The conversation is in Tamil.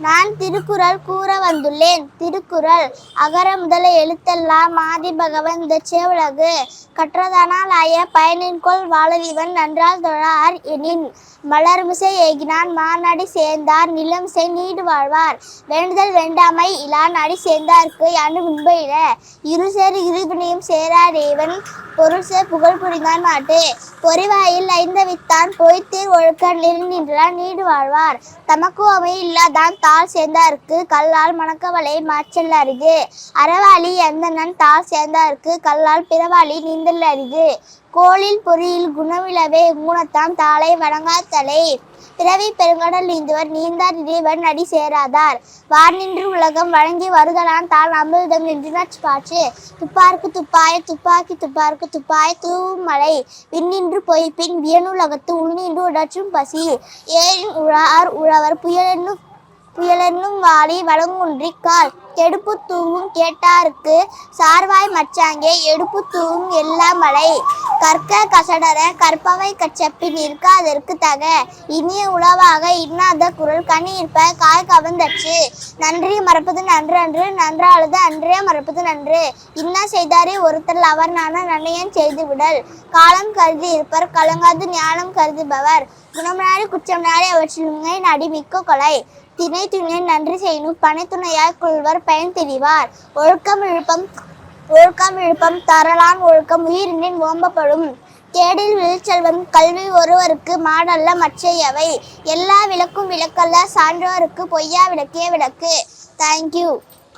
நான் திருக்குறள் கூற வந்துள்ளேன். திருக்குறள் அகர முதல எழுத்தெல்லாம் ஆதி பகவன் செவ்வுலகு கற்றதனால் ஆய பயனின்கொள் வாழறிவன் நன்றால் தொழார் எனின் மலர்மிசை ஏகினான் மாநாடி சேர்ந்தார் நிலமிசை நீடு வாழ்வார் வேண்டுதல் வேண்டாமை இலான் அடி சேர்ந்தார்க்கு அணு முன்பையில இருசேர் இருவினையும் சேராதேவன் பொருள்சேர் புகழ் புரிந்தான் மாட்டு பொறிவாயில் ஐந்தவித்தான் பொய்த்தீர் ஒழுக்க நெருநின்றான் நீடு வாழ்வார் தமக்கு அமை இல்லாதான் தாழ் சேர்ந்தார்க்கு கல்லால் மணக்கவலை மாச்சல் அரிது அறவாளி எந்தனன் தாழ் சேர்ந்தார்க்கு கல்லால் பிறவாளி நீந்தல் அரிது கோளில் பொறியில் குணமிலவே குணத்தான் தாளை வணங்காத்தலை பிறவி பெருங்கடல் நீந்துவர் நீந்தார் இறைவன் அடி சேராதார் வார் நின்று உலகம் வழங்கி வருதலான் தாள் அமிர்தம் நின்று நட்பாற்று துப்பார்க்கு துப்பாய துப்பாக்கி துப்பார்க்கு துப்பாய தூவும் மலை விண்ணின்று பொய்ப்பின் வியனுலகத்து உள்நின்று உடற்றும் பசி ஏரின் உழார் உழவர் புயலென்னும் வாளி வளங்குன்றிக் கால் கெடுப்பு தூவும் கேட்டார்க்கு சார்வாய் மச்சாங்கே எடுப்பு தூவும் எல்லா மலை கற்க கசடர கற்பவை கச்சப்பி நிற்காதற்கு தக இனிய உளவாக இன்னாத குரல் கனி இருப்ப காய் கவர்ந்தற்று நன்றி மறப்பது நன்று அன்று நன்றாளது அன்றே மறப்பது நன்று இன்னா செய்தாரே ஒருத்தல் அவர் நான நன்னையன் செய்து விடல் காலம் கருதி இருப்பர் கலங்காது ஞானம் கருதுபவர் குணம்நாடி குற்றம் நாடி அவற்றிலுங்கை நடிமிக்க கொலை திணை துணை நன்றி செய்யணும் பனை துணையாய் கொள்வர் பயன் தெரிவார் ஒழுக்கம் இழுப்பம் தரலான் ஒழுக்கம் உயிரினின் ஓம்பப்படும் கேடில் விழுச்செல்வம் கல்வி ஒருவருக்கு மாடல்ல மற்றையவை எல்லா விளக்கும் விளக்கல்ல சான்றோருக்கு பொய்யா விளக்கே விளக்கு. தேங்க்யூ.